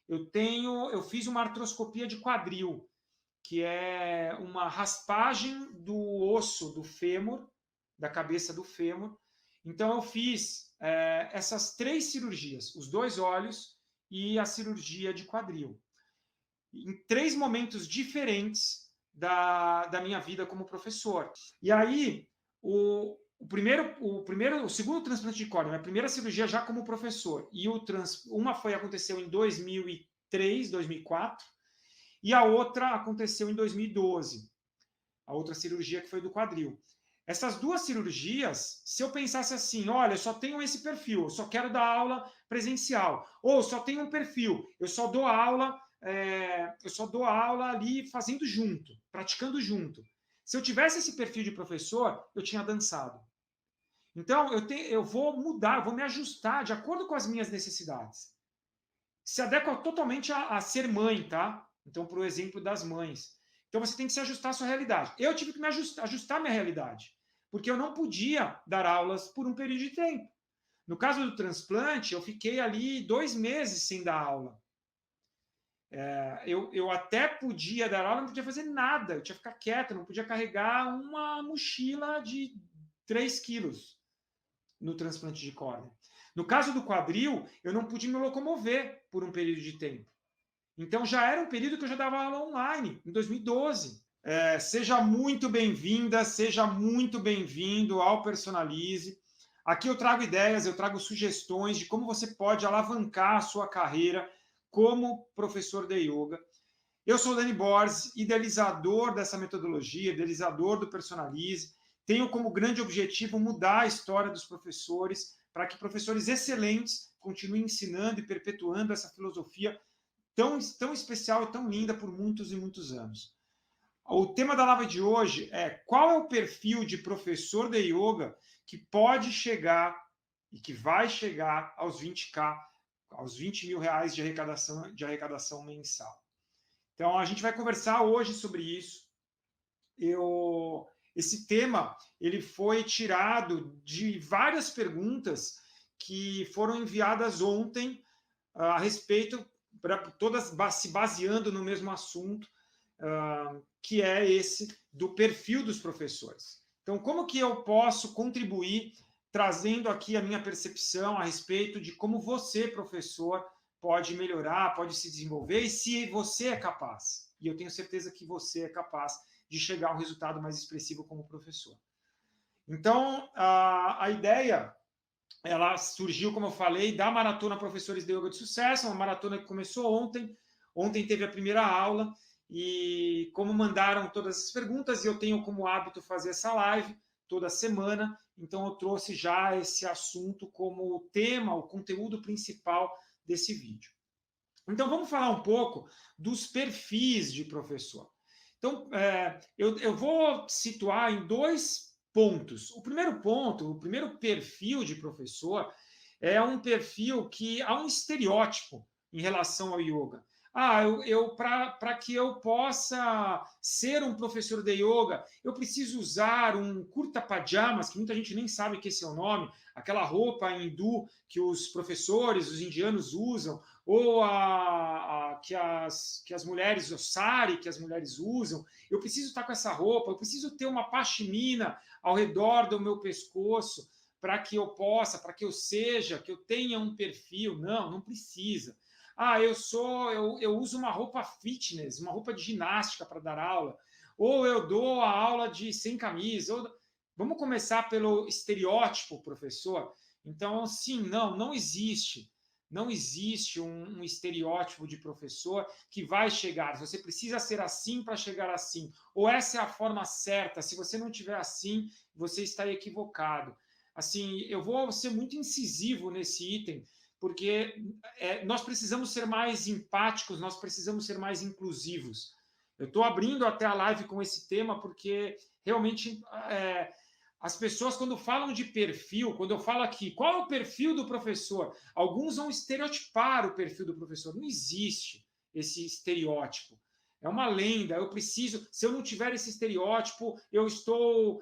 eu fiz uma artroscopia de quadril, que é uma raspagem do osso do fêmur, da cabeça do fêmur. Então, eu fiz essas 3 cirurgias, os 2 olhos e a cirurgia de quadril, em 3 momentos diferentes da minha vida como professor. E aí, o segundo transplante de córnea, a primeira cirurgia já como professor, e uma aconteceu em 2003, 2004, e a outra aconteceu em 2012, a outra cirurgia que foi do quadril. Essas 2 cirurgias, se eu pensasse assim, olha, eu só tenho esse perfil, eu só quero dar aula presencial, ou só tenho um perfil, eu só dou aula ali fazendo junto, praticando junto. Se eu tivesse esse perfil de professor, eu tinha dançado. Então, eu vou mudar, eu vou me ajustar de acordo com as minhas necessidades. Se adequa totalmente a ser mãe, tá? Então, para o exemplo das mães. Então, você tem que se ajustar à sua realidade. Eu tive que me ajustar à minha realidade, porque eu não podia dar aulas por um período de tempo. No caso do transplante, eu fiquei ali 2 meses sem dar aula. Eu até podia dar aula, não podia fazer nada, eu tinha que ficar quieto, não podia carregar uma mochila de 3 quilos no transplante de córnea. No caso do quadril, eu não pude me locomover por um período de tempo. Então já era um período que eu já dava aula online, em 2012. Seja muito bem-vinda, seja muito bem-vindo ao Personalize. Aqui eu trago ideias, eu trago sugestões de como você pode alavancar a sua carreira como professor de yoga. Eu sou o Dani Borges, idealizador dessa metodologia, idealizador do Personalize. Tenho como grande objetivo mudar a história dos professores para que professores excelentes continuem ensinando e perpetuando essa filosofia tão especial e tão linda por muitos e muitos anos. O tema da live de hoje é qual é o perfil de professor de yoga que pode chegar e que vai chegar aos 20K, aos 20 mil reais de arrecadação mensal. Então, a gente vai conversar hoje sobre isso. Esse tema ele foi tirado de várias perguntas que foram enviadas ontem a respeito, todas se baseando no mesmo assunto, que é esse do perfil dos professores. Então, como que eu posso contribuir trazendo aqui a minha percepção a respeito de como você, professor, pode melhorar, pode se desenvolver e se você é capaz. E eu tenho certeza que você é capaz de chegar a um resultado mais expressivo como professor. Então, a ideia ela surgiu, como eu falei, da Maratona Professores de Yoga de Sucesso, uma maratona que começou ontem. Ontem teve a primeira aula e como mandaram todas as perguntas, e eu tenho como hábito fazer essa live toda semana, então eu trouxe já esse assunto como tema, o conteúdo principal desse vídeo. Então vamos falar um pouco dos perfis de professor. Então, eu vou situar em 2 pontos. O primeiro ponto, o primeiro perfil de professor é um perfil que há um estereótipo em relação ao yoga. Para que eu possa ser um professor de yoga, eu preciso usar um kurta pajamas, que muita gente nem sabe que esse é o nome, aquela roupa hindu que os professores, os indianos usam, ou que as mulheres, o sari que as mulheres usam. Eu preciso estar com essa roupa, eu preciso ter uma pashmina ao redor do meu pescoço para que eu possa, para que eu seja, que eu tenha um perfil. Não, não precisa. Eu uso uma roupa fitness, uma roupa de ginástica para dar aula, ou eu dou a aula de sem camisa. Vamos começar pelo estereótipo, professor? Então, sim, não existe. Não existe um estereótipo de professor que vai chegar. Você precisa ser assim para chegar assim. Ou essa é a forma certa. Se você não tiver assim, você está equivocado. Assim, eu vou ser muito incisivo nesse item, porque nós precisamos ser mais empáticos, nós precisamos ser mais inclusivos. Eu estou abrindo até a live com esse tema porque realmente as pessoas, quando falam de perfil, quando eu falo aqui, qual é o perfil do professor? Alguns vão estereotipar o perfil do professor. Não existe esse estereótipo. É uma lenda. Eu preciso, se eu não tiver esse estereótipo, eu estou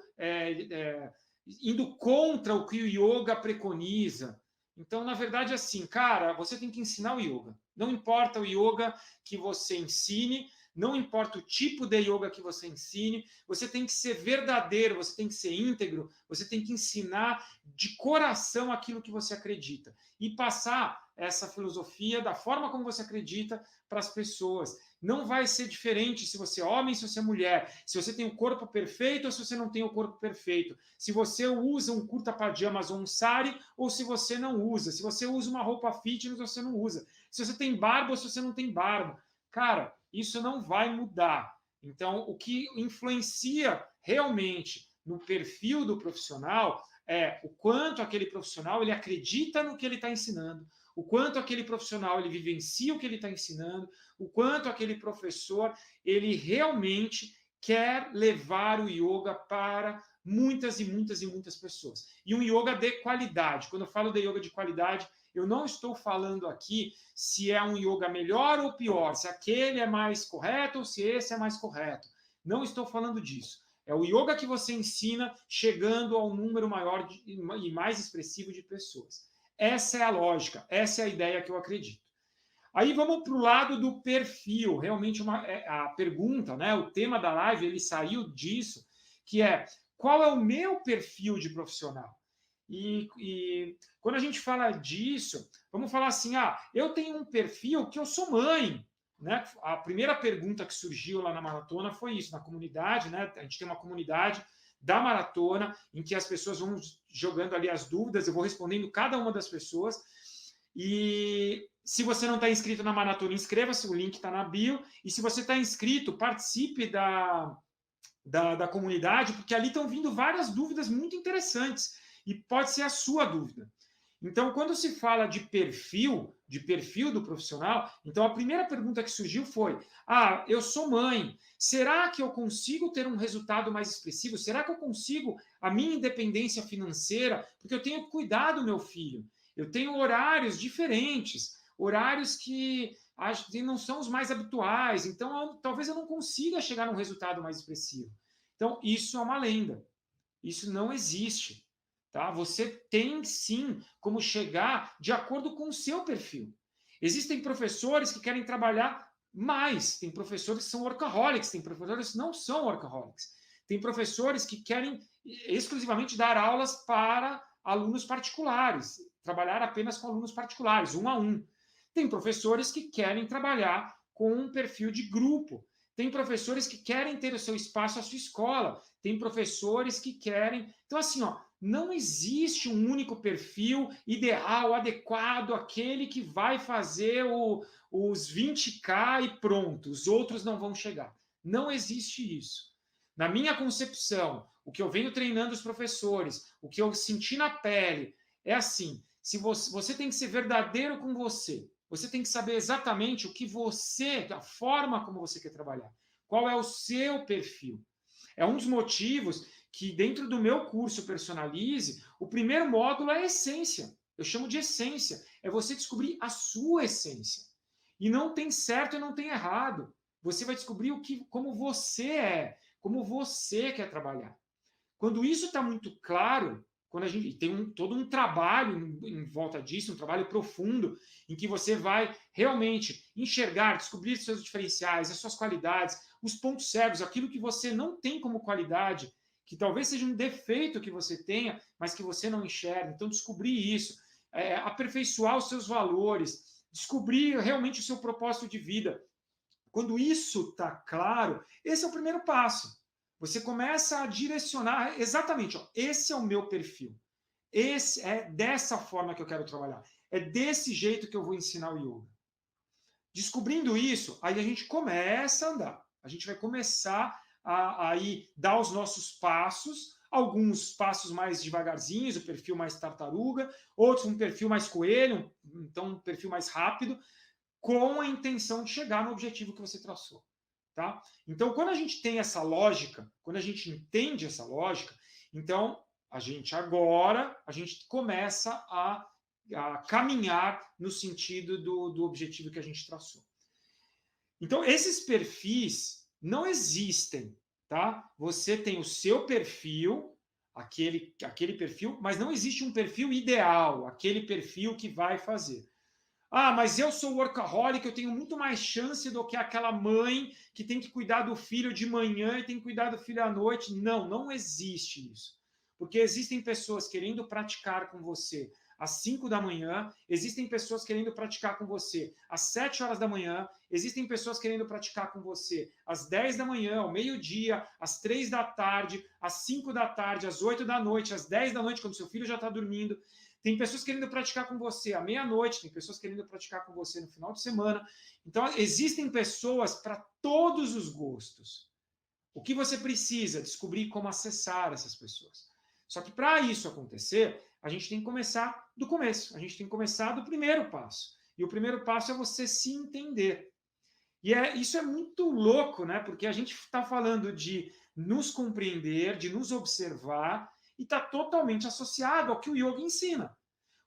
indo contra o que o yoga preconiza. Então, na verdade, assim, cara, você tem que ensinar o yoga. Não importa o yoga que você ensine, não importa o tipo de yoga que você ensine, você tem que ser verdadeiro, você tem que ser íntegro, você tem que ensinar de coração aquilo que você acredita e passar essa filosofia da forma como você acredita para as pessoas. Não vai ser diferente se você é homem, se você é mulher, se você tem o corpo perfeito ou se você não tem o corpo perfeito, se você usa um curta pajamas ou um sari ou se você não usa, se você usa uma roupa fitness ou se você não usa, se você tem barba ou se você não tem barba. Cara, isso não vai mudar. Então, o que influencia realmente no perfil do profissional é o quanto aquele profissional ele acredita no que ele está ensinando, o quanto aquele profissional ele vivencia o que ele está ensinando, o quanto aquele professor ele realmente quer levar o yoga para muitas e muitas e muitas pessoas. E um yoga de qualidade. Quando eu falo de yoga de qualidade, eu não estou falando aqui se é um yoga melhor ou pior, se aquele é mais correto ou se esse é mais correto. Não estou falando disso. É o yoga que você ensina chegando ao número maior e mais expressivo de pessoas. Essa é a lógica, essa é a ideia que eu acredito. Aí vamos para o lado do perfil. Realmente a pergunta, né? O tema da live ele saiu disso, que é qual é o meu perfil de profissional? E quando a gente fala disso, vamos falar assim: eu tenho um perfil que eu sou mãe. Né? A primeira pergunta que surgiu lá na maratona foi isso, na comunidade, né? A gente tem uma comunidade da maratona em que as pessoas vão jogando ali as dúvidas, eu vou respondendo cada uma das pessoas. E se você não está inscrito na maratona, inscreva-se, o link está na bio. E se você está inscrito, participe da comunidade, porque ali estão vindo várias dúvidas muito interessantes e pode ser a sua dúvida. Então, quando se fala de perfil do profissional, então a primeira pergunta que surgiu foi: eu sou mãe, será que eu consigo ter um resultado mais expressivo? Será que eu consigo a minha independência financeira? Porque eu tenho que cuidar do meu filho. Eu tenho horários diferentes, horários que não são os mais habituais, então talvez eu não consiga chegar num resultado mais expressivo. Então, isso é uma lenda. Isso não existe. Tá? Você tem sim como chegar de acordo com o seu perfil. Existem professores que querem trabalhar mais, tem professores que são workaholics, tem professores que não são workaholics. Tem professores que querem exclusivamente dar aulas para alunos particulares, trabalhar apenas com alunos particulares, 1 a 1. Tem professores que querem trabalhar com um perfil de grupo. Tem professores que querem ter o seu espaço, a sua escola. Tem professores que querem... Então, assim, não existe um único perfil ideal, adequado, aquele que vai fazer os 20K e pronto, os outros não vão chegar. Não existe isso. Na minha concepção, o que eu venho treinando os professores, o que eu senti na pele, é assim: se você tem que ser verdadeiro com você, você tem que saber exatamente o que você, a forma como você quer trabalhar, qual é o seu perfil. É um dos motivos que dentro do meu curso Personalize, o primeiro módulo é a essência. Eu chamo de essência. É você descobrir a sua essência. E não tem certo e não tem errado. Você vai descobrir como você é, como você quer trabalhar. Quando isso está muito claro, quando a gente tem todo um trabalho em volta disso, um trabalho profundo, em que você vai realmente enxergar, descobrir seus diferenciais, as suas qualidades, os pontos cegos, aquilo que você não tem como qualidade, que talvez seja um defeito que você tenha, mas que você não enxerga. Então, descobrir isso, aperfeiçoar os seus valores, descobrir realmente o seu propósito de vida. Quando isso está claro, esse é o primeiro passo. Você começa a direcionar exatamente, esse é o meu perfil. Esse é dessa forma que eu quero trabalhar. É desse jeito que eu vou ensinar o yoga. Descobrindo isso, aí a gente começa a andar. A gente vai começar a dar os nossos passos, alguns passos mais devagarzinhos, o perfil mais tartaruga, outros um perfil mais coelho, então um perfil mais rápido, com a intenção de chegar no objetivo que você traçou. Tá? Então, quando a gente tem essa lógica, quando a gente entende essa lógica, então a gente começa a caminhar no sentido do objetivo que a gente traçou. Então, esses perfis não existem, tá? Você tem o seu perfil, aquele perfil, mas não existe um perfil ideal, aquele perfil que vai fazer. Ah, mas eu sou workaholic, eu tenho muito mais chance do que aquela mãe que tem que cuidar do filho de manhã e tem que cuidar do filho à noite. Não, não existe isso. Porque existem pessoas querendo praticar com você às 5 da manhã, existem pessoas querendo praticar com você às 7 horas da manhã, existem pessoas querendo praticar com você às 10 da manhã, ao meio-dia, às 3 da tarde, às 5 da tarde, às 8 da noite, às 10 da noite, quando seu filho já está dormindo. Tem pessoas querendo praticar com você à meia-noite, tem pessoas querendo praticar com você no final de semana. Então, existem pessoas para todos os gostos. O que você precisa? Descobrir como acessar essas pessoas. Só que para isso acontecer, a gente tem que começar do começo. A gente tem que começar do primeiro passo. E o primeiro passo é você se entender. E isso é muito louco, né? Porque a gente está falando de nos compreender, de nos observar, e está totalmente associado ao que o yoga ensina.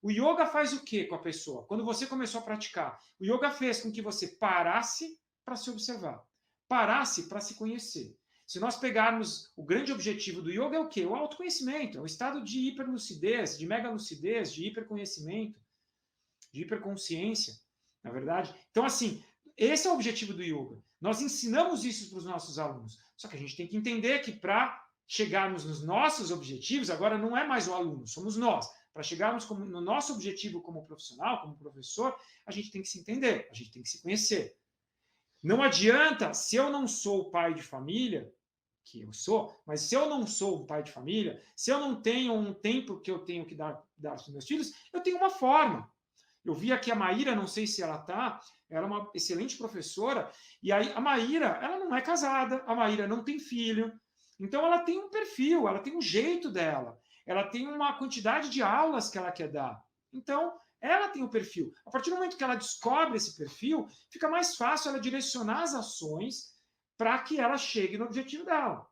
O yoga faz o que com a pessoa? Quando você começou a praticar, o yoga fez com que você parasse para se observar, parasse para se conhecer. Se nós pegarmos o grande objetivo do yoga é o quê? O autoconhecimento, é o estado de hiperlucidez, de mega lucidez, de hiperconhecimento, de hiperconsciência, na verdade. Então, assim, esse é o objetivo do yoga. Nós ensinamos isso para os nossos alunos. Só que a gente tem que entender que para chegarmos nos nossos objetivos, agora não é mais o aluno, somos nós. Para chegarmos no nosso objetivo como profissional, como professor, a gente tem que se entender, a gente tem que se conhecer. Não adianta, se eu não sou pai de família, que eu sou, mas se eu não sou um pai de família, se eu não tenho um tempo que eu tenho que dar para os meus filhos, eu tenho uma forma. Eu vi aqui a Maíra, não sei se ela está, ela é uma excelente professora, e aí a Maíra, ela não é casada, a Maíra não tem filho, então ela tem um perfil, ela tem um jeito dela, ela tem uma quantidade de aulas que ela quer dar. Então, ela tem o perfil. A partir do momento que ela descobre esse perfil, fica mais fácil ela direcionar as ações para que ela chegue no objetivo dela.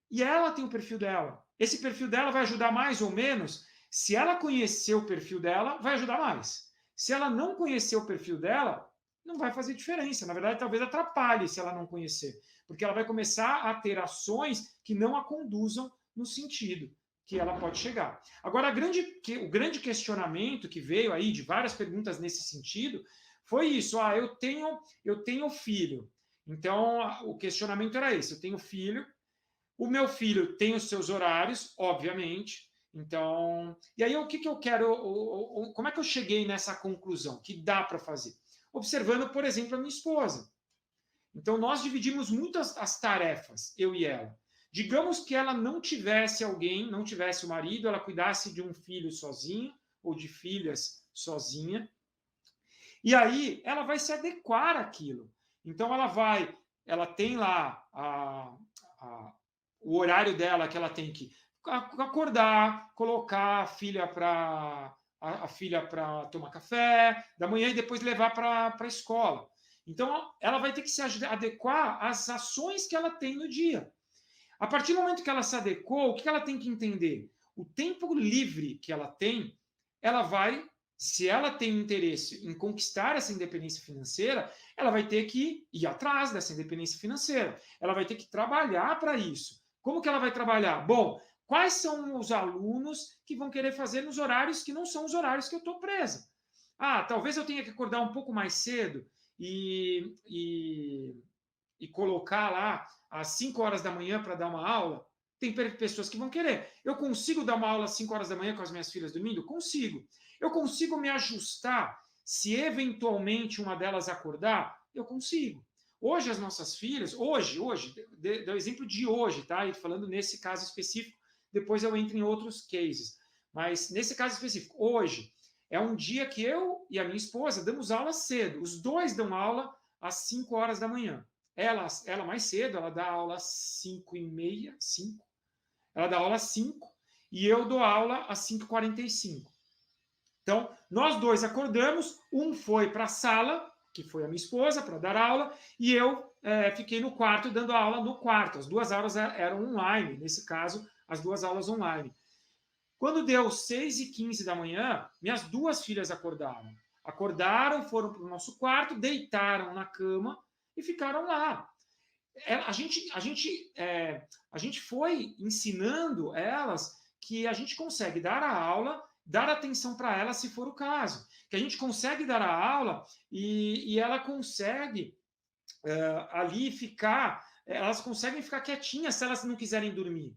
E ela tem o perfil dela. Esse perfil dela vai ajudar mais ou menos. Se ela conhecer o perfil dela, vai ajudar mais. Se ela não conhecer o perfil dela, não vai fazer diferença. Na verdade, talvez atrapalhe se ela não conhecer. Porque ela vai começar a ter ações que não a conduzam no sentido que ela pode chegar. Agora, o grande questionamento que veio aí de várias perguntas nesse sentido foi isso. Ah, eu tenho filho. Então, o questionamento era esse. Eu tenho filho. O meu filho tem os seus horários, obviamente. Então, e aí o que eu quero, como é que eu cheguei nessa conclusão que dá para fazer? Observando, por exemplo, a minha esposa. Então, nós dividimos muito as tarefas, eu e ela. Digamos que ela não tivesse alguém, não tivesse o marido, ela cuidasse de um filho sozinha ou de filhas sozinha. E aí ela vai se adequar àquilo. Então ela tem lá o horário dela que ela tem que acordar, colocar a filha para tomar café da manhã e depois levar para a escola. Então, ela vai ter que se adequar às ações que ela tem no dia. A partir do momento que ela se adequou, o que ela tem que entender? O tempo livre que ela tem, ela vai, se ela tem interesse em conquistar essa independência financeira, ela vai ter que ir atrás dessa independência financeira. Ela vai ter que trabalhar para isso. Como que ela vai trabalhar? Bom, quais são os alunos que vão querer fazer nos horários que não são os horários que eu estou presa? Ah, talvez eu tenha que acordar um pouco mais cedo e colocar lá às 5 horas da manhã para dar uma aula. Tem pessoas que vão querer. Eu consigo dar uma aula às 5 horas da manhã com as minhas filhas dormindo? Consigo. Eu consigo me ajustar se eventualmente uma delas acordar? Eu consigo. Hoje as nossas filhas, hoje, deu exemplo de hoje, tá? E falando nesse caso específico, depois eu entro em outros cases. Mas nesse caso específico, hoje é um dia que eu e a minha esposa damos aula cedo. Os dois dão aula às 5 horas da manhã. Ela mais cedo, ela dá aula às 5h30, 5. Ela dá aula às 5 e eu dou aula às 5h45. Então, nós dois acordamos, um foi para a sala, que foi a minha esposa, para dar aula, e eu fiquei no quarto dando aula no quarto. As duas aulas eram online, nesse caso, as duas aulas online. Quando deu 6h15 da manhã, minhas duas filhas acordaram. Acordaram, foram para o nosso quarto, deitaram na cama e ficaram lá. A gente foi ensinando elas que a gente consegue dar a aula dar atenção para ela se for o caso. Que a gente consegue dar a aula e ela consegue ali ficar, elas conseguem ficar quietinhas se elas não quiserem dormir.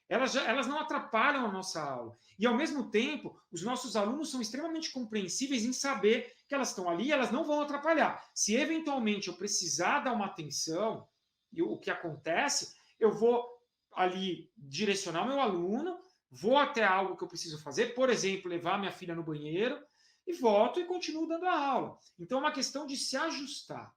Elas não atrapalham a nossa aula. E, ao mesmo tempo, os nossos alunos são extremamente compreensíveis em saber que elas estão ali e elas não vão atrapalhar. Se, eventualmente, eu precisar dar uma atenção, e o que acontece, eu vou ali direcionar o meu aluno, vou até algo que eu preciso fazer, por exemplo, levar minha filha no banheiro, e volto e continuo dando a aula. Então, é uma questão de se ajustar.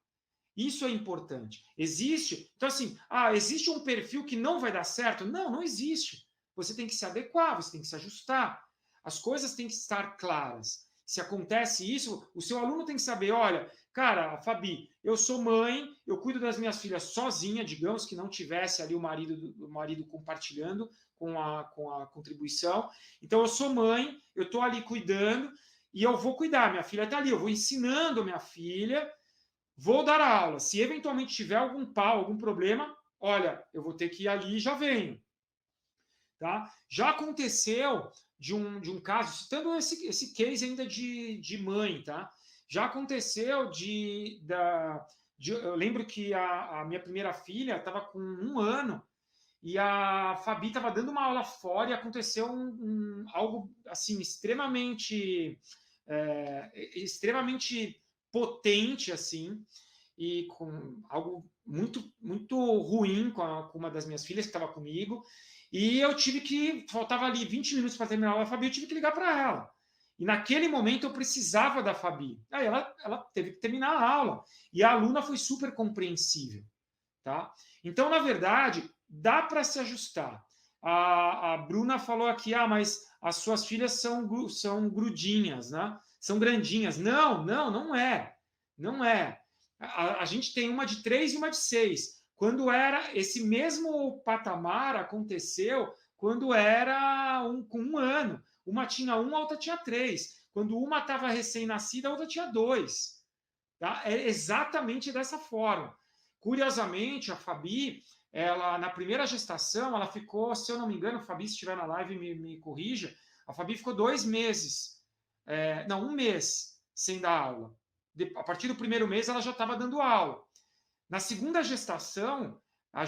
Isso é importante. Existe. Então, assim, existe um perfil que não vai dar certo? Não, não existe. Você tem que se adequar, você tem que se ajustar. As coisas têm que estar claras. Se acontece isso, o seu aluno tem que saber: olha, cara, Fabi, eu sou mãe, eu cuido das minhas filhas sozinha, digamos que não tivesse ali o marido compartilhando com a contribuição. Então, eu sou mãe, eu estou ali cuidando e eu vou cuidar. Minha filha está ali, eu vou ensinando a minha filha. Vou dar a aula. Se eventualmente tiver algum pau, algum problema, olha, eu vou ter que ir ali e já venho. Tá? Já aconteceu de um caso, citando esse case ainda de mãe, tá? Já aconteceu eu lembro que a minha primeira filha estava com 1 ano e a Fabi estava dando uma aula fora e aconteceu algo assim extremamente potente assim e com algo muito ruim com uma das minhas filhas que estava comigo. E eu faltava ali 20 minutos para terminar a aula da Fabi, eu tive que ligar para ela. E naquele momento eu precisava da Fabi. Aí ela teve que terminar a aula. E a aluna foi super compreensível. Tá? Então, na verdade, dá para se ajustar. A Bruna falou aqui, mas as suas filhas são grudinhas, né? São grandinhas. Não é. Não é. A gente tem uma de 3 e uma de 6. Quando era esse mesmo patamar aconteceu quando era com 1 ano. Uma tinha 1, a outra tinha 3. Quando uma estava recém-nascida, a outra tinha 2. Tá? É exatamente dessa forma. Curiosamente, a Fabi, ela na primeira gestação, ela ficou, se eu não me engano, Fabi, se estiver na live, me corrija, a Fabi ficou 2 meses, não, 1 mês sem dar aula. A partir do primeiro mês, ela já estava dando aula. Na segunda gestação, a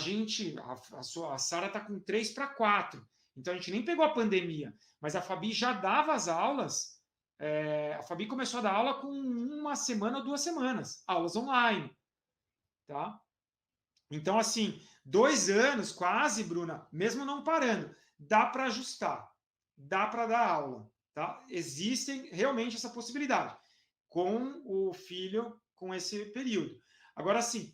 Sara está com 3 para 4. Então, a gente nem pegou a pandemia, mas a Fabi já dava as aulas. A Fabi começou a dar aula com 1 semana ou 2 semanas, aulas online. Tá? Então, assim, 2 anos quase, Bruna, mesmo não parando, dá para ajustar, dá para dar aula. Tá? Existe realmente essa possibilidade com o filho com esse período. Agora, sim,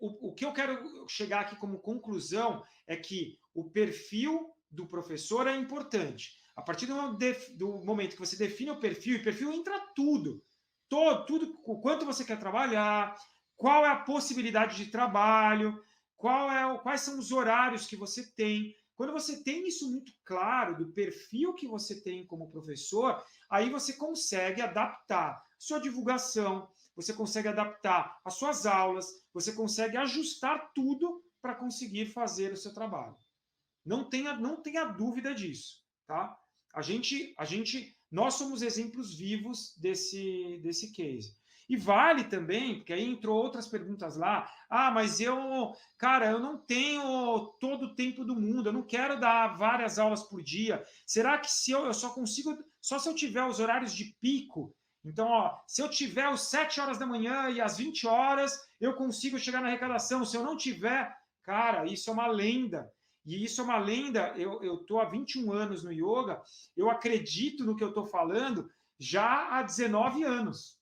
o que eu quero chegar aqui como conclusão é que o perfil do professor é importante. A partir do momento que você define o perfil, e perfil entra tudo. Tudo, o quanto você quer trabalhar, qual é a possibilidade de trabalho, quais são os horários que você tem. Quando você tem isso muito claro, do perfil que você tem como professor, aí você consegue adaptar sua divulgação, você consegue adaptar as suas aulas, você consegue ajustar tudo para conseguir fazer o seu trabalho. Não tenha dúvida disso, tá? Nós somos exemplos vivos desse case. E vale também, porque aí entrou outras perguntas lá. Mas eu não tenho todo o tempo do mundo, eu não quero dar várias aulas por dia. Será que se eu só consigo, só se eu tiver os horários de pico? Então, se eu tiver às 7 horas da manhã e às 20 horas, eu consigo chegar na arrecadação. Se eu não tiver, cara, isso é uma lenda. E isso é uma lenda, eu estou há 21 anos no yoga, eu acredito no que eu estou falando já há 19 anos.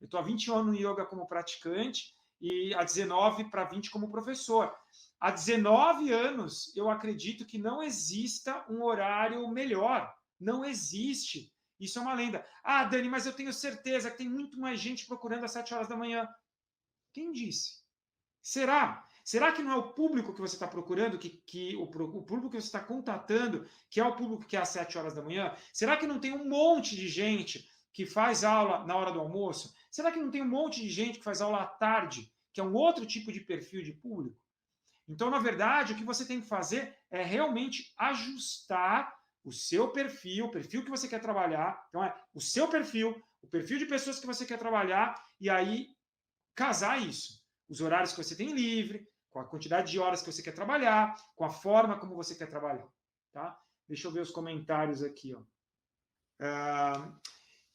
Eu estou há 21 anos no yoga como praticante e há 19 para 20 como professor. Há 19 anos eu acredito que não exista um horário melhor. Não existe. Isso é uma lenda. Dani, mas eu tenho certeza que tem muito mais gente procurando às 7 horas da manhã. Quem disse? Será? Será que não é o público que você está procurando, o público que você está contatando, que é o público que é às 7 horas da manhã? Será que não tem um monte de gente que faz aula na hora do almoço? Será que não tem um monte de gente que faz aula à tarde, que é um outro tipo de perfil de público? Então, na verdade, o que você tem que fazer é realmente ajustar o seu perfil, o perfil que você quer trabalhar, então é o seu perfil, o perfil de pessoas que você quer trabalhar, e aí casar isso. Os horários que você tem livre, com a quantidade de horas que você quer trabalhar, com a forma como você quer trabalhar. Tá? Deixa eu ver os comentários aqui. Ó.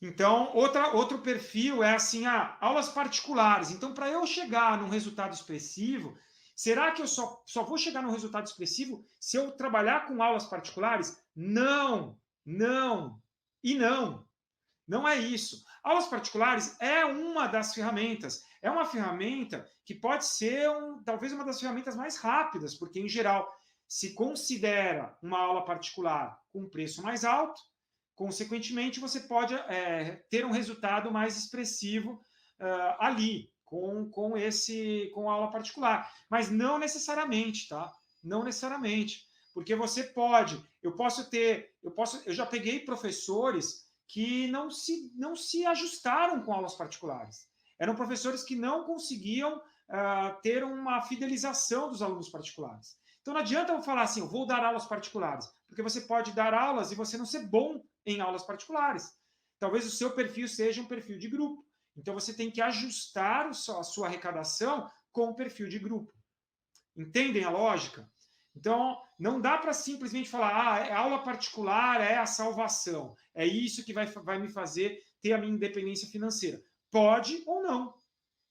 Então, outro perfil é assim, aulas particulares. Então, para eu chegar num resultado expressivo, será que eu só vou chegar num resultado expressivo se eu trabalhar com aulas particulares? Não, não e não. Não é isso. Aulas particulares é uma das ferramentas. É uma ferramenta que pode ser talvez uma das ferramentas mais rápidas, porque, em geral, se considera uma aula particular com um preço mais alto, consequentemente, você pode ter um resultado mais expressivo ali, com a aula particular. Mas não necessariamente, tá? Não necessariamente. Porque eu já peguei professores que não se ajustaram com aulas particulares. Eram professores que não conseguiam ter uma fidelização dos alunos particulares. Então não adianta eu falar assim, eu vou dar aulas particulares, porque você pode dar aulas e você não ser bom em aulas particulares. Talvez o seu perfil seja um perfil de grupo. Então você tem que ajustar a sua arrecadação com o perfil de grupo. Entendem a lógica? Então, não dá para simplesmente falar, aula particular é a salvação. É isso que vai me fazer ter a minha independência financeira. Pode ou não.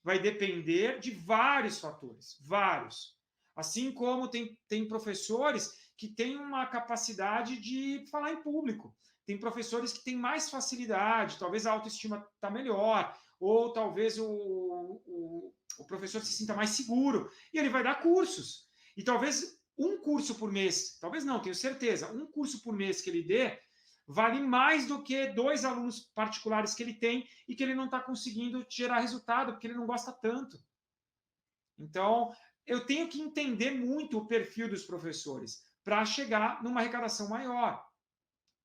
Vai depender de vários fatores. Vários. Assim como tem professores que têm uma capacidade de falar em público. Tem professores que têm mais facilidade, talvez a autoestima está melhor, ou talvez o professor se sinta mais seguro, e ele vai dar cursos. E talvez um curso por mês, talvez não, tenho certeza, um curso por mês que ele dê vale mais do que 2 alunos particulares que ele tem e que ele não está conseguindo gerar resultado, porque ele não gosta tanto. Então, eu tenho que entender muito o perfil dos professores para chegar numa arrecadação maior.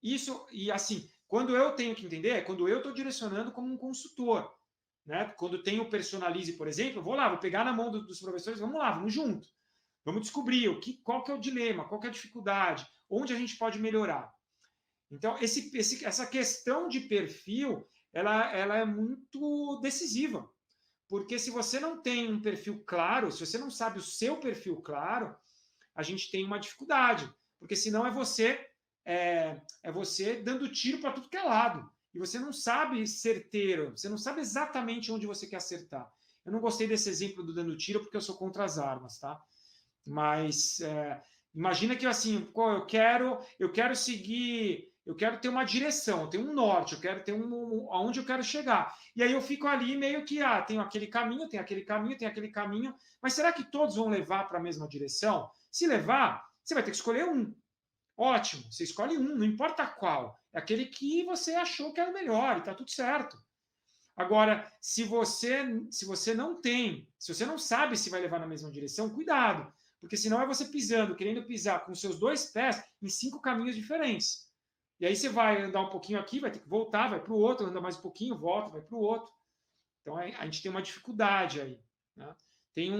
Isso, e assim, quando eu tenho que entender, é quando eu estou direcionando como um consultor. Né? Quando tem o Personalize, por exemplo, eu vou lá, vou pegar na mão dos professores, vamos lá, vamos junto. Vamos descobrir qual que é o dilema, qual que é a dificuldade, onde a gente pode melhorar. Então, essa questão de perfil, ela é muito decisiva. Porque se você não tem um perfil claro, se você não sabe o seu perfil claro, a gente tem uma dificuldade. Porque senão é você dando tiro para tudo que é lado. E você não sabe certeiro, você não sabe exatamente onde você quer acertar. Eu não gostei desse exemplo do dando tiro porque eu sou contra as armas, tá? Mas imagina que assim, pô, eu quero seguir, eu quero ter uma direção, eu tenho um norte, eu quero ter aonde eu quero chegar. E aí eu fico ali meio que, tenho aquele caminho, tem aquele caminho, tem aquele caminho, mas será que todos vão levar para a mesma direção? Se levar, você vai ter que escolher um. Ótimo, você escolhe um, não importa qual. É aquele que você achou que era o melhor e está tudo certo. Agora, se você não tem, se você não sabe se vai levar na mesma direção, cuidado. Porque senão é você pisando, querendo pisar com seus 2 pés em 5 caminhos diferentes. E aí você vai andar um pouquinho aqui, vai ter que voltar, vai para o outro, anda mais um pouquinho, volta, vai para o outro. Então a gente tem uma dificuldade aí. Né? Tem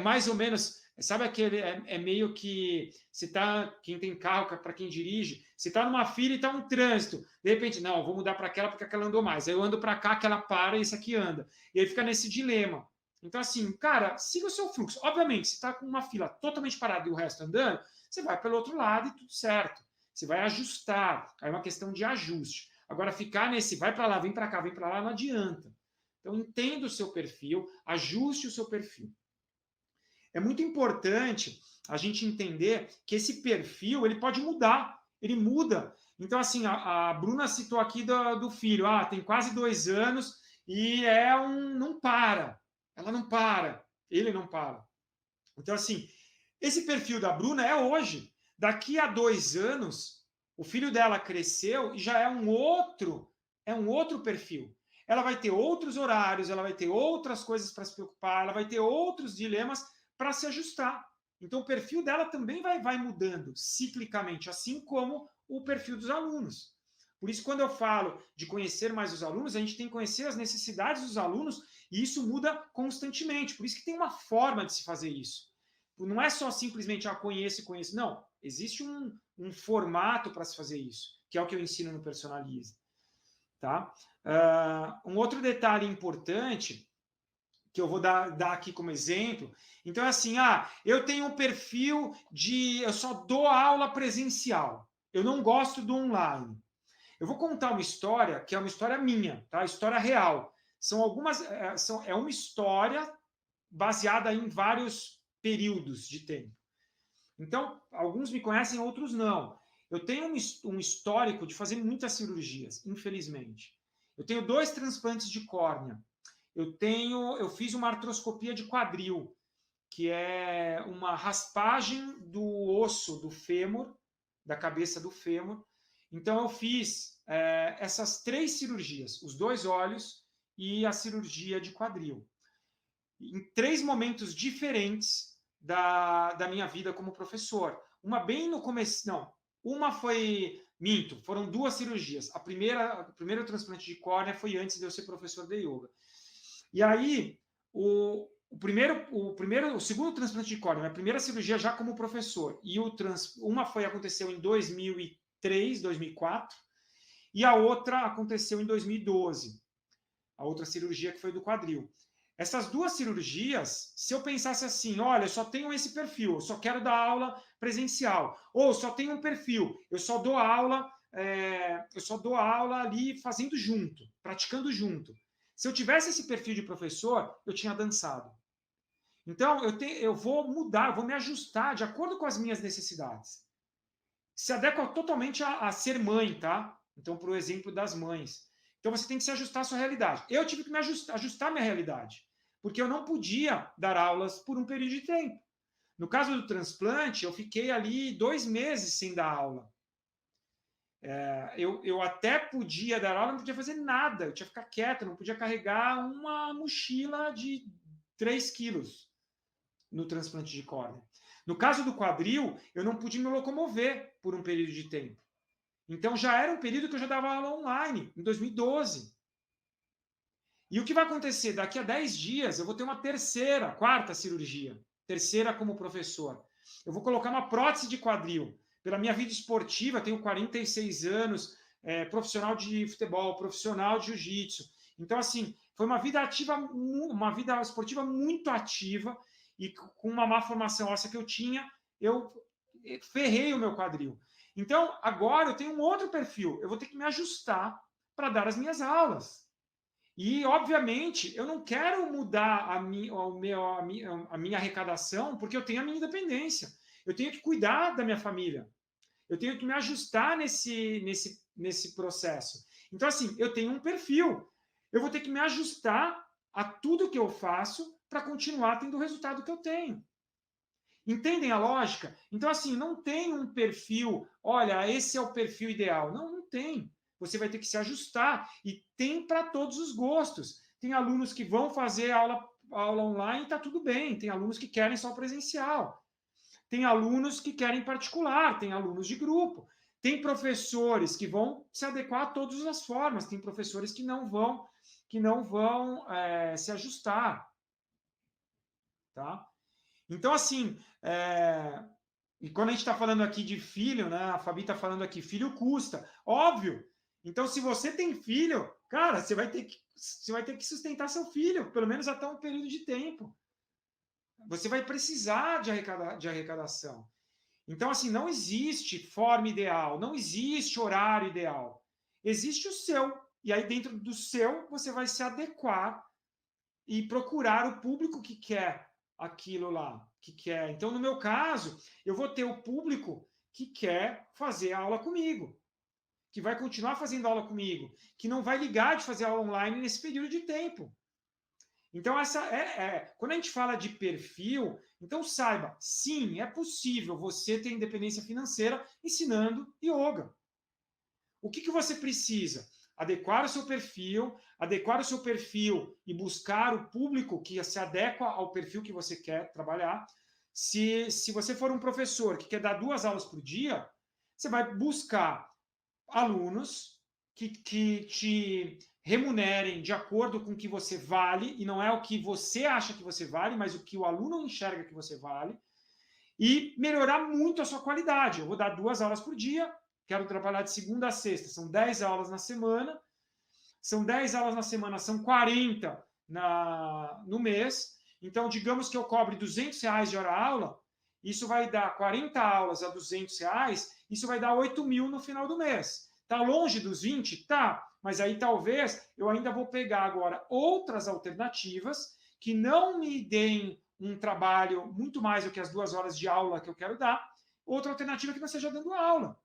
mais ou menos, sabe aquele, meio que você tá, quem tem carro, para quem dirige, você está numa fila e está um trânsito, de repente, não, vou mudar para aquela porque aquela andou mais, aí eu ando para cá, aquela para e esse aqui anda, e aí fica nesse dilema. Então assim, cara, siga o seu fluxo. Obviamente, se está com uma fila totalmente parada e o resto andando, você vai pelo outro lado e tudo certo. Você vai ajustar, é uma questão de ajuste. Agora, ficar nesse vai para lá, vem para cá, vem para lá, não adianta. Então, entenda o seu perfil, ajuste o seu perfil. É muito importante a gente entender que esse perfil ele pode mudar, ele muda. Então, assim, a Bruna citou aqui do filho, tem quase 2 anos e não para. Ela não para, ele não para. Então, assim, esse perfil da Bruna é hoje. Daqui a 2 anos, o filho dela cresceu e já é um outro perfil. Ela vai ter outros horários, ela vai ter outras coisas para se preocupar, ela vai ter outros dilemas para se ajustar. Então, o perfil dela também vai mudando ciclicamente, assim como o perfil dos alunos. Por isso, quando eu falo de conhecer mais os alunos, a gente tem que conhecer as necessidades dos alunos e isso muda constantemente. Por isso que tem uma forma de se fazer isso. Não é só simplesmente conheço. Não, Existe um formato para se fazer isso, que é o que eu ensino no Personalize. Tá? Um outro detalhe importante, que eu vou dar aqui como exemplo, então é assim, eu tenho um perfil eu só dou aula presencial, eu não gosto do online. Eu vou contar uma história, que é uma história minha, tá? História real. É uma história baseada em vários períodos de tempo. Então, alguns me conhecem, outros não. Eu tenho um histórico de fazer muitas cirurgias, infelizmente. Eu tenho 2 transplantes de córnea. Eu fiz uma artroscopia de quadril, que é uma raspagem do osso do fêmur, da cabeça do fêmur. Então, eu fiz essas 3 cirurgias, os 2 olhos e a cirurgia de quadril, em 3 momentos diferentes da minha vida como professor. Uma bem no começo, não, uma foi, minto, foram 2 cirurgias. O primeiro transplante de córnea foi antes de eu ser professor de yoga. E aí, o segundo transplante de córnea, a primeira cirurgia já como professor, e uma aconteceu em 2003, 2004, e a outra aconteceu em 2012. A outra cirurgia que foi do quadril. Essas 2 cirurgias, se eu pensasse assim, olha, eu só tenho esse perfil, eu só quero dar aula presencial, ou só tenho um perfil, eu só dou aula ali fazendo junto, praticando junto. Se eu tivesse esse perfil de professor, eu tinha dançado. Então, eu vou mudar, eu vou me ajustar de acordo com as minhas necessidades. Se adequa totalmente a ser mãe, tá? Então, para o exemplo das mães. Então, você tem que se ajustar à sua realidade. Eu tive que me ajustar à minha realidade, porque eu não podia dar aulas por um período de tempo. No caso do transplante, eu fiquei ali 2 meses sem dar aula. Eu até podia dar aula, não podia fazer nada, eu tinha que ficar quieto, não podia carregar uma mochila de 3 quilos no transplante de córnea. No caso do quadril, eu não pude me locomover por um período de tempo. Então já era um período que eu já dava aula online, em 2012. E o que vai acontecer? Daqui a 10 dias eu vou ter uma quarta cirurgia. Terceira como professor. Eu vou colocar uma prótese de quadril. Pela minha vida esportiva, tenho 46 anos, profissional de futebol, profissional de jiu-jitsu. Então, assim, foi uma vida esportiva muito ativa, e com uma má formação óssea que eu tinha, eu ferrei o meu quadril. Então, agora eu tenho um outro perfil. Eu vou ter que me ajustar para dar as minhas aulas. E, obviamente, eu não quero mudar a minha arrecadação, porque eu tenho a minha independência. Eu tenho que cuidar da minha família. Eu tenho que me ajustar nesse processo. Então, assim, eu tenho um perfil. Eu vou ter que me ajustar a tudo que eu faço para continuar tendo o resultado que eu tenho. Entendem a lógica? Então, assim, não tem um perfil, olha, esse é o perfil ideal. Não, não tem. Você vai ter que se ajustar. E tem para todos os gostos. Tem alunos que vão fazer aula online e está tudo bem. Tem alunos que querem só presencial. Tem alunos que querem particular. Tem alunos de grupo. Tem professores que vão se adequar a todas as formas. Tem professores que não vão se ajustar. Tá? Então, assim, e quando a gente está falando aqui de filho, né? A Fabi está falando aqui, filho custa. Óbvio. Então, se você tem filho, cara, você vai ter que sustentar seu filho, pelo menos até um período de tempo. Você vai precisar de arrecadação. Então, assim, não existe forma ideal, não existe horário ideal. Existe o seu. E aí, dentro do seu, você vai se adequar e procurar o público que quer aquilo lá, que quer. Então, no meu caso, eu vou ter o público que quer fazer aula comigo, que vai continuar fazendo aula comigo, que não vai ligar de fazer aula online nesse período de tempo. Então, essa quando a gente fala de perfil, então saiba, sim, é possível você ter independência financeira ensinando yoga. O que você precisa? Adequar o seu perfil e buscar o público que se adequa ao perfil que você quer trabalhar. Se você for um professor que quer dar 2 aulas por dia, você vai buscar alunos que te remunerem de acordo com o que você vale, e não é o que você acha que você vale, mas o que o aluno enxerga que você vale. e melhorar muito a sua qualidade. Eu vou dar 2 aulas por dia, quero trabalhar de segunda a sexta, são 10 aulas na semana, são 10 aulas na semana, são 40 no mês, então digamos que eu cobre R$ 200 de hora-aula, isso vai dar 40 aulas a R$ 200, isso vai dar 8 mil no final do mês. Está longe dos 20? Tá, mas aí talvez eu ainda vou pegar agora outras alternativas que não me deem um trabalho muito mais do que as 2 horas de aula que eu quero dar, outra alternativa que não seja dando aula.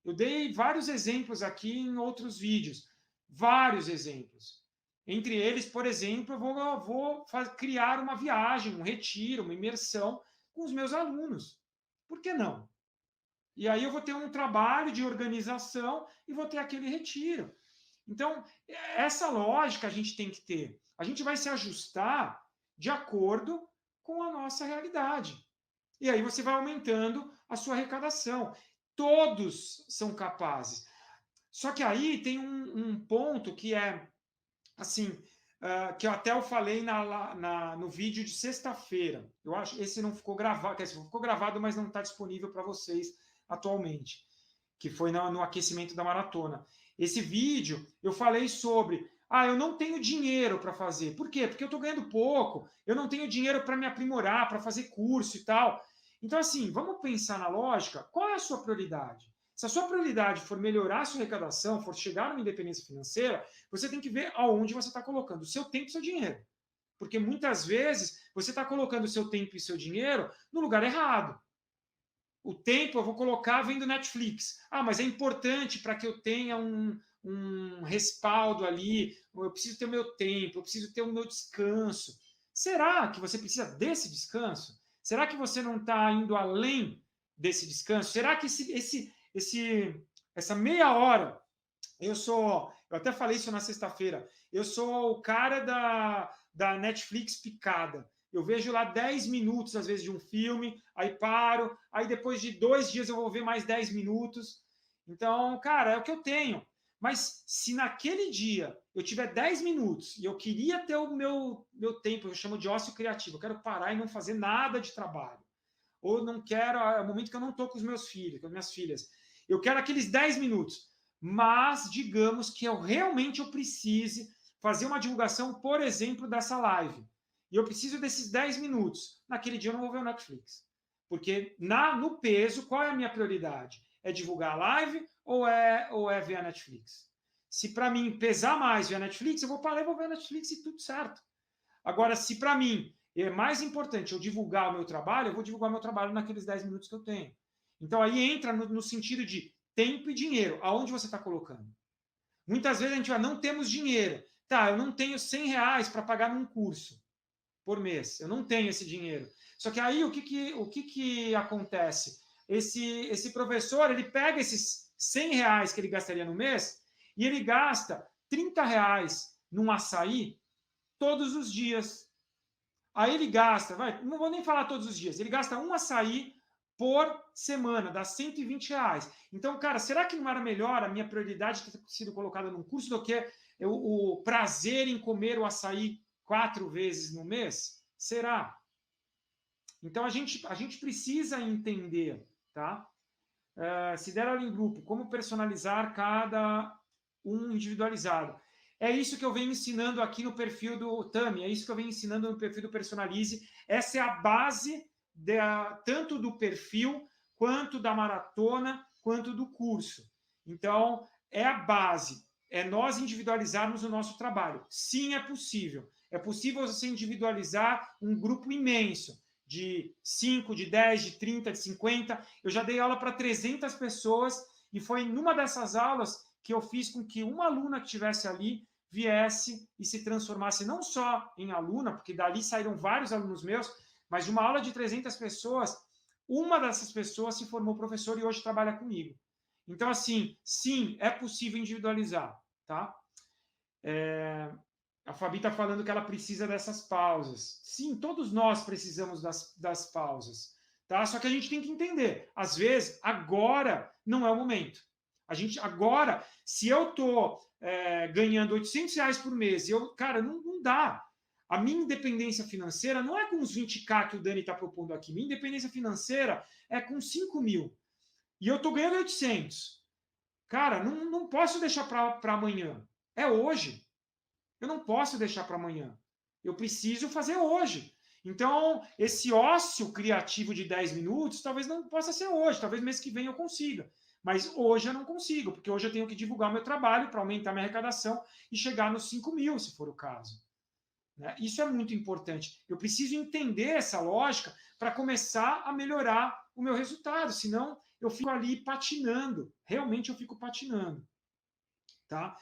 Eu dei vários exemplos aqui em outros vídeos, vários exemplos. Entre eles, por exemplo, eu vou criar uma viagem, um retiro, uma imersão com os meus alunos. Por que não? E aí eu vou ter um trabalho de organização e vou ter aquele retiro. Então, essa lógica a gente tem que ter. A gente vai se ajustar de acordo com a nossa realidade. E aí você vai aumentando a sua arrecadação. Todos são capazes. Só que aí tem um ponto que é, assim, que eu até falei no vídeo de sexta-feira. Eu acho esse não ficou gravado, quer dizer, ficou gravado, mas não está disponível para vocês atualmente, que foi no aquecimento da maratona. Esse vídeo eu falei sobre, eu não tenho dinheiro para fazer. Por quê? Porque eu estou ganhando pouco, eu não tenho dinheiro para me aprimorar, para fazer curso e tal. Então, assim, vamos pensar na lógica, qual é a sua prioridade? Se a sua prioridade for melhorar a sua arrecadação, for chegar numa independência financeira, você tem que ver aonde você está colocando o seu tempo e o seu dinheiro. Porque muitas vezes você está colocando o seu tempo e o seu dinheiro no lugar errado. O tempo eu vou colocar vendo Netflix. Mas é importante para que eu tenha um respaldo ali, eu preciso ter o meu tempo, eu preciso ter o meu descanso. Será que você precisa desse descanso? Será que você não está indo além desse descanso? Será que essa meia hora, eu até falei isso na sexta-feira, eu sou o cara da Netflix picada. Eu vejo lá 10 minutos, às vezes, de um filme, aí paro, aí depois de 2 dias eu vou ver mais 10 minutos. Então, cara, é o que eu tenho. Mas se naquele dia eu tiver 10 minutos e eu queria ter o meu tempo, eu chamo de ócio criativo, eu quero parar e não fazer nada de trabalho. Ou não quero, é o momento que eu não estou com os meus filhos, com as minhas filhas. Eu quero aqueles 10 minutos. Mas, digamos que eu precise fazer uma divulgação, por exemplo, dessa live. E eu preciso desses 10 minutos. Naquele dia eu não vou ver o Netflix. Porque no peso, qual é a minha prioridade? É divulgar a live ou é ver a Netflix? Se para mim pesar mais ver a Netflix, eu vou parar e vou ver a Netflix e tudo certo. Agora, se para mim é mais importante eu divulgar o meu trabalho, eu vou divulgar o meu trabalho naqueles 10 minutos que eu tenho. Então aí entra no sentido de tempo e dinheiro. Aonde você está colocando? Muitas vezes a gente vai, não temos dinheiro. Tá, eu não tenho R$ 100 para pagar num curso por mês. Eu não tenho esse dinheiro. Só que aí o que acontece? Esse professor, ele pega esses R$ 100 que ele gastaria no mês e ele gasta R$ 30 num açaí todos os dias. Aí ele gasta, não vou nem falar todos os dias, ele gasta um açaí por semana, dá R$ 120. Então, cara, será que não era melhor a minha prioridade ter sido colocada num curso do que o prazer em comer o açaí 4 vezes no mês? Será? Então, a gente precisa entender, tá? Se der aula em grupo, como personalizar cada um individualizado. É isso que eu venho ensinando aqui no perfil do Tami, é isso que eu venho ensinando no perfil do Personalize. Essa é a base tanto do perfil, quanto da maratona, quanto do curso. Então, é a base, é nós individualizarmos o nosso trabalho. Sim, é possível. É possível você individualizar um grupo imenso, de 5, de 10, de 30, de 50. Eu já dei aula para 300 pessoas e foi numa dessas aulas que eu fiz com que uma aluna que estivesse ali viesse e se transformasse não só em aluna, porque dali saíram vários alunos meus, mas de uma aula de 300 pessoas, uma dessas pessoas se formou professor e hoje trabalha comigo. Então, assim, sim, é possível individualizar, tá? A Fabi está falando que ela precisa dessas pausas. Sim, todos nós precisamos das pausas, tá? Só que a gente tem que entender, às vezes, agora não é o momento. Agora, se eu estou ganhando R$ 800 por mês, cara, não dá. A minha independência financeira não é com os 20k que o Dani está propondo aqui. Minha independência financeira é com 5 mil. E eu estou ganhando 800. Cara, não posso deixar para amanhã. É hoje. Eu não posso deixar para amanhã. Eu preciso fazer hoje. Então, esse ócio criativo de 10 minutos talvez não possa ser hoje. Talvez mês que vem eu consiga. Mas hoje eu não consigo, porque hoje eu tenho que divulgar o meu trabalho para aumentar minha arrecadação e chegar nos 5 mil, se for o caso. Né? Isso é muito importante. Eu preciso entender essa lógica para começar a melhorar o meu resultado, senão eu fico ali patinando. Realmente eu fico patinando. Tá?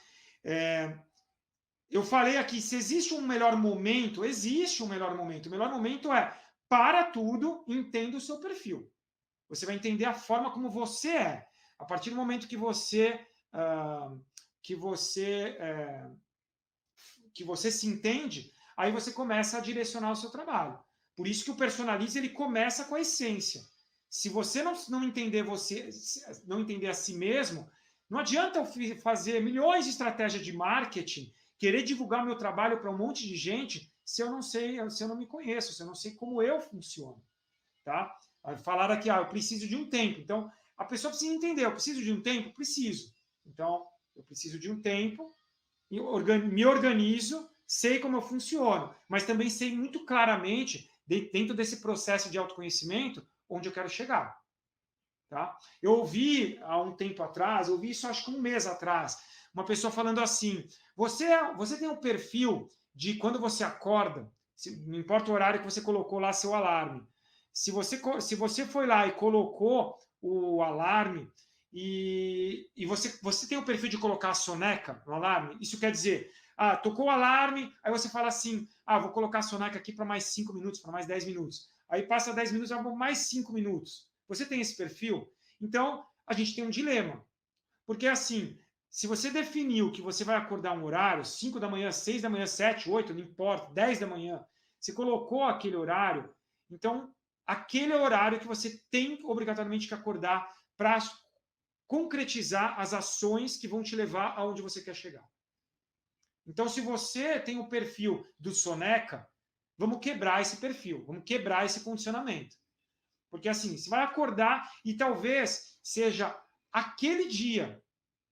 Eu falei aqui, se existe um melhor momento, existe um melhor momento. O melhor momento é para tudo, entenda o seu perfil. Você vai entender a forma como você é. A partir do momento que você se entende, aí você começa a direcionar o seu trabalho. Por isso que o Personalize ele começa com a essência. Se você não entender não entender a si mesmo, não adianta eu fazer milhões de estratégias de marketing, querer divulgar meu trabalho para um monte de gente, se eu não sei, se eu não me conheço, se eu não sei como eu funciono, tá? Falaram aqui, eu preciso de um tempo. Então, a pessoa precisa entender, eu preciso de um tempo? Preciso. Então, eu preciso de um tempo, me organizo, sei como eu funciono, mas também sei muito claramente, dentro desse processo de autoconhecimento, onde eu quero chegar. Tá? Eu ouvi há um tempo atrás, ouvi isso acho que um mês atrás, uma pessoa falando assim, você tem um perfil de quando você acorda, não importa o horário que você colocou lá seu alarme, se você foi lá e colocou o alarme e você tem o perfil de colocar a soneca no alarme, isso quer dizer, tocou o alarme, aí você fala assim, vou colocar a soneca aqui para mais 5 minutos, para mais 10 minutos. Aí passa 10 minutos, mais 5 minutos. Você tem esse perfil? Então, a gente tem um dilema. Porque assim, se você definiu que você vai acordar um horário, 5 da manhã, 6 da manhã, 7, 8, não importa, 10 da manhã, você colocou aquele horário, então aquele é o horário que você tem obrigatoriamente que acordar para concretizar as ações que vão te levar aonde você quer chegar. Então, se você tem o perfil do soneca, vamos quebrar esse perfil, vamos quebrar esse condicionamento. Porque assim, você vai acordar e talvez seja aquele dia,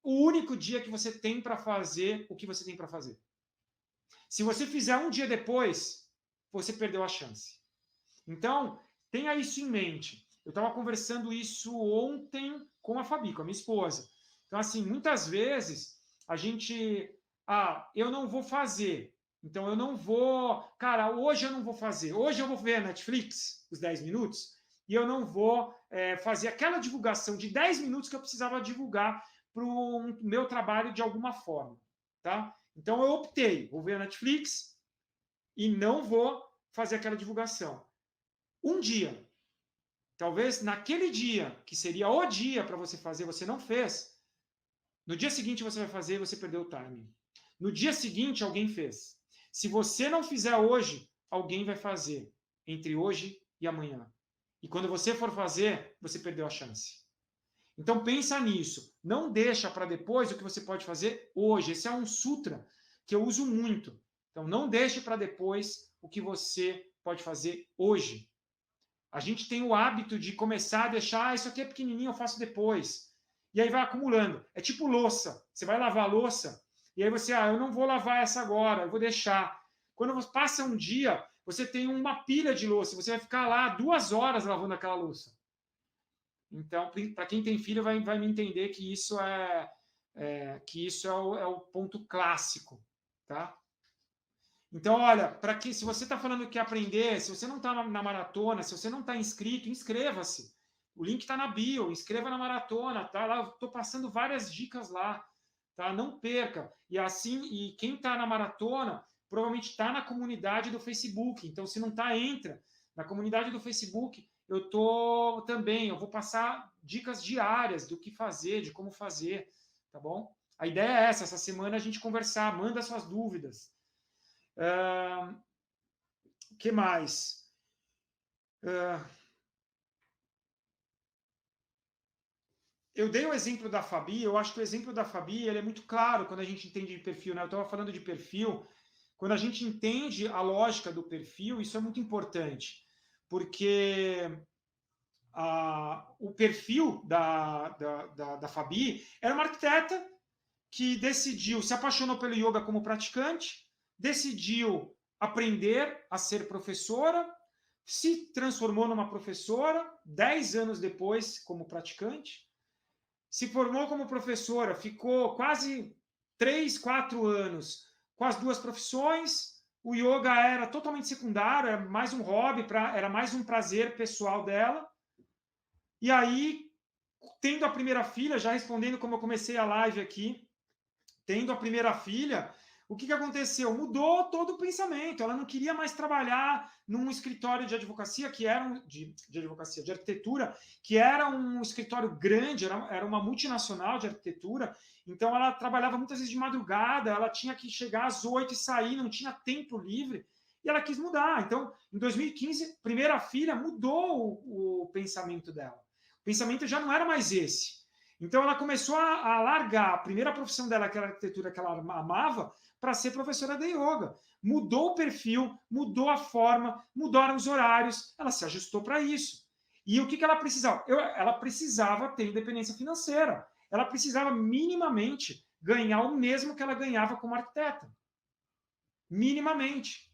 o único dia que você tem para fazer o que você tem para fazer. Se você fizer um dia depois, você perdeu a chance. Então, tenha isso em mente. Eu estava conversando isso ontem com a Fabi, com a minha esposa. Então, assim, muitas vezes a gente... eu não vou fazer. Então, eu não vou... Cara, hoje eu não vou fazer. Hoje eu vou ver a Netflix, os 10 minutos, e eu não vou fazer aquela divulgação de 10 minutos que eu precisava divulgar para o meu trabalho de alguma forma. Tá? Então, eu optei. Vou ver a Netflix e não vou fazer aquela divulgação. Um dia, talvez naquele dia, que seria o dia para você fazer, você não fez. No dia seguinte você vai fazer e você perdeu o timing. No dia seguinte alguém fez. Se você não fizer hoje, alguém vai fazer entre hoje e amanhã. E quando você for fazer, você perdeu a chance. Então pensa nisso. Não deixa para depois o que você pode fazer hoje. Esse é um sutra que eu uso muito. Então não deixe para depois o que você pode fazer hoje. A gente tem o hábito de começar a deixar, isso aqui é pequenininho, eu faço depois. E aí vai acumulando. É tipo louça. Você vai lavar a louça, e aí você, eu não vou lavar essa agora, eu vou deixar. Quando passa um dia, você tem uma pilha de louça, você vai ficar lá 2 horas lavando aquela louça. Então, para quem tem filho, vai me entender que isso é o ponto clássico, tá? Então, olha, se você está falando que quer aprender, se você não está na maratona, se você não está inscrito, inscreva-se. O link está na bio, inscreva na maratona, tá? Lá, estou passando várias dicas lá, tá? Não perca. E quem está na maratona provavelmente está na comunidade do Facebook. Então, se não está, entra. Na comunidade do Facebook, eu vou passar dicas diárias do que fazer, de como fazer, tá bom? A ideia é essa semana a gente conversar, manda suas dúvidas. Que mais? Eu dei o exemplo da Fabi, eu acho que o exemplo da Fabi ele é muito claro quando a gente entende de perfil. Né? Eu estava falando de perfil, quando a gente entende a lógica do perfil, isso é muito importante, porque o perfil da Fabi era uma arquiteta que decidiu, se apaixonou pelo yoga como praticante, decidiu aprender a ser professora, se transformou numa professora, 10 anos depois como praticante, se formou como professora, ficou quase 3, 4 anos com as duas profissões, o yoga era totalmente secundário, era mais um hobby, era mais um prazer pessoal dela. E aí, tendo a primeira filha, já respondendo como eu comecei a live aqui, tendo a primeira filha, o que aconteceu? Mudou todo o pensamento. Ela não queria mais trabalhar num escritório de advocacia, que era de arquitetura, que era um escritório grande, era uma multinacional de arquitetura. Então, ela trabalhava muitas vezes de madrugada, ela tinha que chegar às 8 e sair, não tinha tempo livre, e ela quis mudar. Então, em 2015, primeira filha, mudou o pensamento dela. O pensamento já não era mais esse. Então, ela começou a largar a primeira profissão dela, que era a arquitetura que ela amava, para ser professora de yoga. Mudou o perfil, mudou a forma, mudaram os horários, ela se ajustou para isso. E o que ela precisava? Ela precisava ter independência financeira. Ela precisava minimamente ganhar o mesmo que ela ganhava como arquiteta. Minimamente.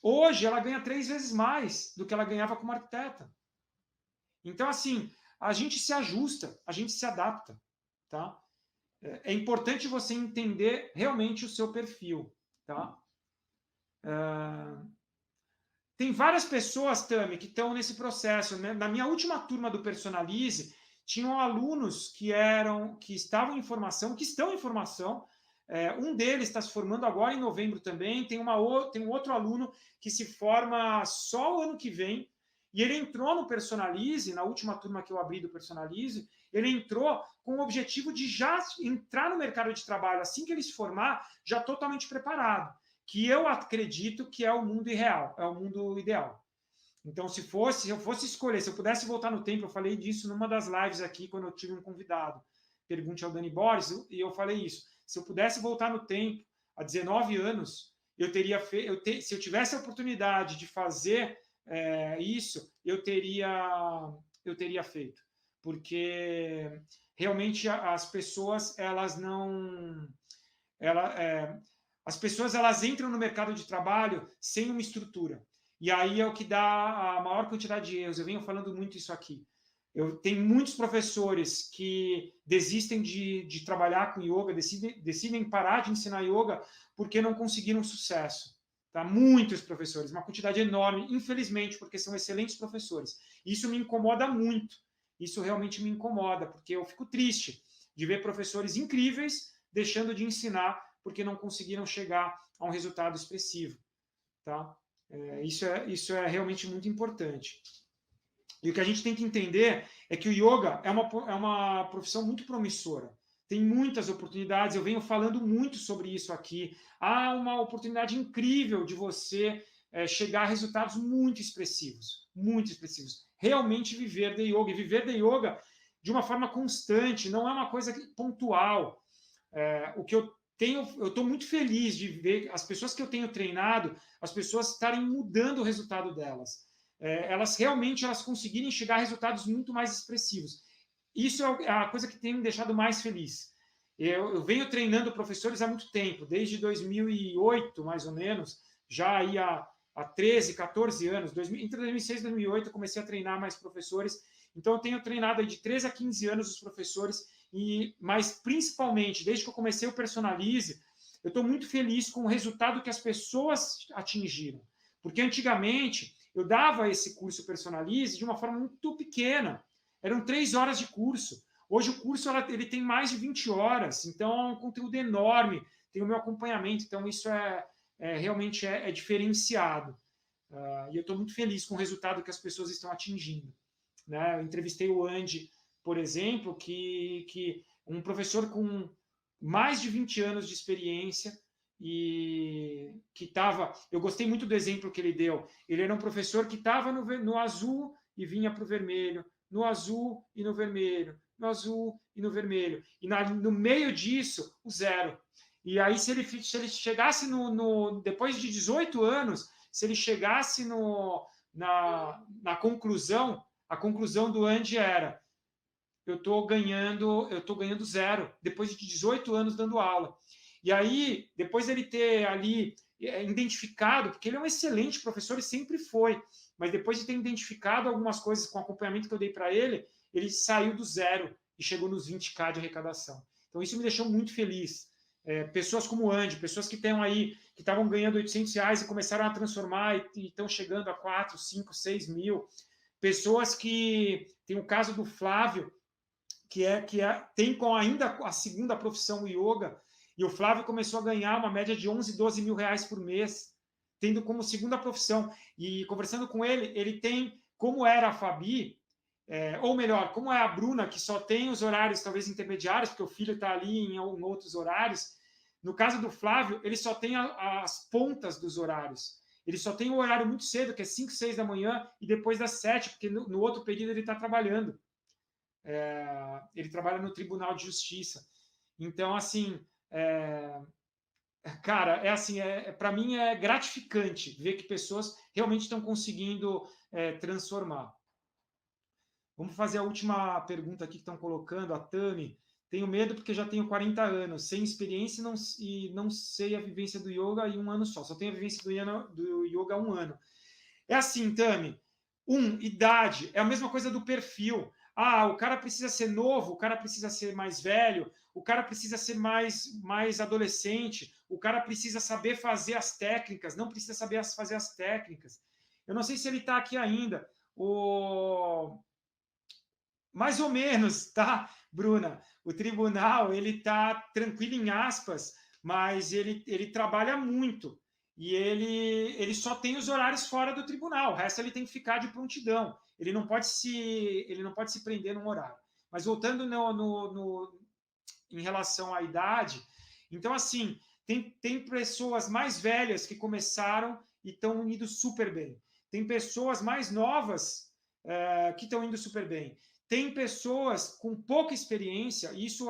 Hoje, ela ganha 3 vezes mais do que ela ganhava como arquiteta. Então, assim, a gente se ajusta, a gente se adapta, tá? É importante você entender realmente o seu perfil, tá? Tem várias pessoas, Tami, que estão nesse processo, né? Na minha última turma do Personalize, tinham alunos que estavam em formação, que estão em formação. Um deles está se formando agora em novembro também. Tem um outro aluno que se forma só o ano que vem. E ele entrou no Personalize, na última turma que eu abri do Personalize, ele entrou com o objetivo de já entrar no mercado de trabalho, assim que ele se formar, já totalmente preparado. Que eu acredito que é o mundo irreal, é o mundo ideal. Então, se eu fosse escolher, se eu pudesse voltar no tempo, eu falei disso numa das lives aqui, quando eu tive um convidado, pergunte ao Dani Boris, e eu falei isso. Se eu pudesse voltar no tempo, há 19 anos, se eu tivesse a oportunidade de fazer isso, eu teria feito. Porque realmente as pessoas, elas não... as pessoas, elas entram no mercado de trabalho sem uma estrutura. E aí é o que dá a maior quantidade de erros. Eu venho falando muito isso aqui. Eu tenho muitos professores que desistem de trabalhar com yoga, decidem parar de ensinar yoga porque não conseguiram sucesso. Tá? Muitos professores, uma quantidade enorme, infelizmente, porque são excelentes professores. Isso me incomoda muito. Isso realmente me incomoda, porque eu fico triste de ver professores incríveis deixando de ensinar porque não conseguiram chegar a um resultado expressivo. Tá? Isso é realmente muito importante. E o que a gente tem que entender é que o yoga é uma profissão muito promissora. Tem muitas oportunidades, eu venho falando muito sobre isso aqui. Há uma oportunidade incrível de você chegar a resultados muito expressivos. Muito expressivos. Realmente viver de yoga. E viver de yoga de uma forma constante, não é uma coisa pontual. O que eu estou muito feliz de ver as pessoas que eu tenho treinado, as pessoas estarem mudando o resultado delas. Elas realmente conseguirem chegar a resultados muito mais expressivos. Isso é a coisa que tem me deixado mais feliz. Eu venho treinando professores há muito tempo, desde 2008, mais ou menos, já aí há 13, 14 anos. Entre 2006 e 2008 eu comecei a treinar mais professores. Então eu tenho treinado aí de 13 a 15 anos os professores, mas principalmente, desde que eu comecei o Personalize, eu estou muito feliz com o resultado que as pessoas atingiram. Porque antigamente eu dava esse curso Personalize de uma forma muito pequena. Eram 3 horas de curso. Hoje o curso ele tem mais de 20 horas, então é um conteúdo enorme, tem o meu acompanhamento, então isso realmente é diferenciado. E eu estou muito feliz com o resultado que as pessoas estão atingindo. Né? Eu entrevistei o Andy, por exemplo, que um professor com mais de 20 anos de experiência e que estava... Eu gostei muito do exemplo que ele deu. Ele era um professor que estava no azul e vinha para o vermelho, no azul e no vermelho, no azul e no vermelho. E no meio disso, o zero. E aí, se ele chegasse depois de 18 anos, se ele chegasse na conclusão, a conclusão do Andy era: eu estou ganhando zero, depois de 18 anos dando aula. E aí, depois ele ter ali identificado, porque ele é um excelente professor e sempre foi, mas depois de ter identificado algumas coisas com o acompanhamento que eu dei para ele, ele saiu do zero e chegou nos 20K de arrecadação. Então, isso me deixou muito feliz. Pessoas como o Andy, pessoas que estão aí, que estavam ganhando R$ 800 e começaram a transformar e estão chegando a 4, 5, 6 mil. Pessoas que... Tem o caso do Flávio, tem ainda a segunda profissão, o yoga, e o Flávio começou a ganhar uma média de 11, 12 mil reais por mês, tendo como segunda profissão. E conversando com ele, ele tem, como era a Fabi, ou melhor, como é a Bruna, que só tem os horários talvez intermediários, porque o filho está ali em outros horários. No caso do Flávio, ele só tem as pontas dos horários. Ele só tem o horário muito cedo, que é 5, 6 da manhã, e depois das 7, porque no outro período ele está trabalhando. Ele trabalha no Tribunal de Justiça. Então, assim, cara, para mim é gratificante ver que pessoas realmente estão conseguindo transformar. Vamos fazer a última pergunta aqui que estão colocando, a Tami. Tenho medo porque já tenho 40 anos, sem experiência e não sei a vivência do yoga em um ano só. Só tenho a vivência do yoga há um ano. É assim, Tami. Idade. É a mesma coisa do perfil. O cara precisa ser novo, o cara precisa ser mais velho, o cara precisa ser mais adolescente, o cara precisa saber fazer as técnicas, não precisa saber fazer as técnicas. Eu não sei se ele está aqui ainda. Mais ou menos, tá, Bruna? O tribunal, ele está tranquilo em aspas, mas ele trabalha muito. E ele só tem os horários fora do tribunal, o resto ele tem que ficar de prontidão. Ele não pode se prender num horário. Mas voltando em relação à idade, então, assim, tem pessoas mais velhas que começaram e estão indo super bem. Tem pessoas mais novas que estão indo super bem. Tem pessoas com pouca experiência, e isso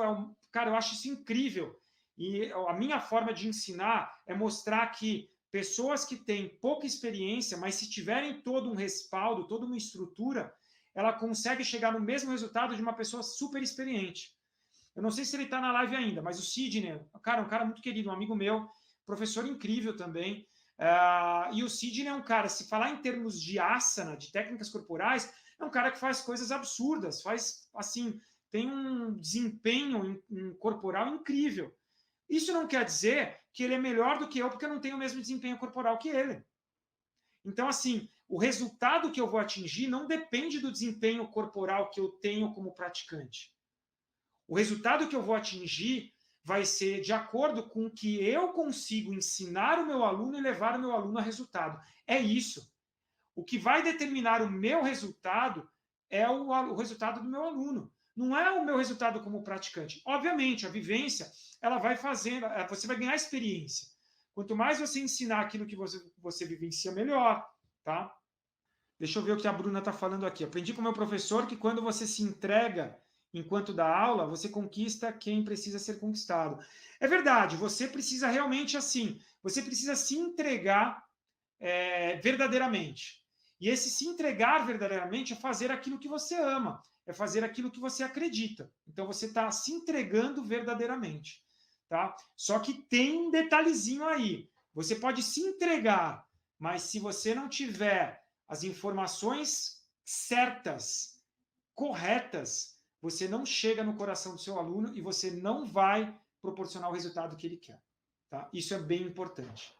cara, eu acho isso incrível. E a minha forma de ensinar é mostrar que pessoas que têm pouca experiência, mas se tiverem todo um respaldo, toda uma estrutura, ela consegue chegar no mesmo resultado de uma pessoa super experiente. Eu não sei se ele está na live ainda, mas o Sidney, cara, um cara muito querido, um amigo meu, professor incrível também. E o Sidney é um cara, se falar em termos de asana, de técnicas corporais, é um cara que faz coisas absurdas, tem um desempenho corporal incrível. Isso não quer dizer que ele é melhor do que eu, porque eu não tenho o mesmo desempenho corporal que ele. Então, assim, o resultado que eu vou atingir não depende do desempenho corporal que eu tenho como praticante. O resultado que eu vou atingir vai ser de acordo com o que eu consigo ensinar o meu aluno e levar o meu aluno a resultado. É isso. O que vai determinar o meu resultado é o resultado do meu aluno. Não é o meu resultado como praticante. Obviamente, a vivência, ela vai fazendo, você vai ganhar experiência. Quanto mais você ensinar aquilo que você vivencia, melhor, tá? Deixa eu ver o que a Bruna está falando aqui. Aprendi com o meu professor que quando você se entrega enquanto dá aula, você conquista quem precisa ser conquistado. É verdade, você precisa realmente você precisa se entregar verdadeiramente. E esse se entregar verdadeiramente é fazer aquilo que você ama, é fazer aquilo que você acredita. Então você está se entregando verdadeiramente. Tá? Só que tem um detalhezinho aí. Você pode se entregar, mas se você não tiver as informações certas, corretas, você não chega no coração do seu aluno e você não vai proporcionar o resultado que ele quer. Tá? Isso é bem importante.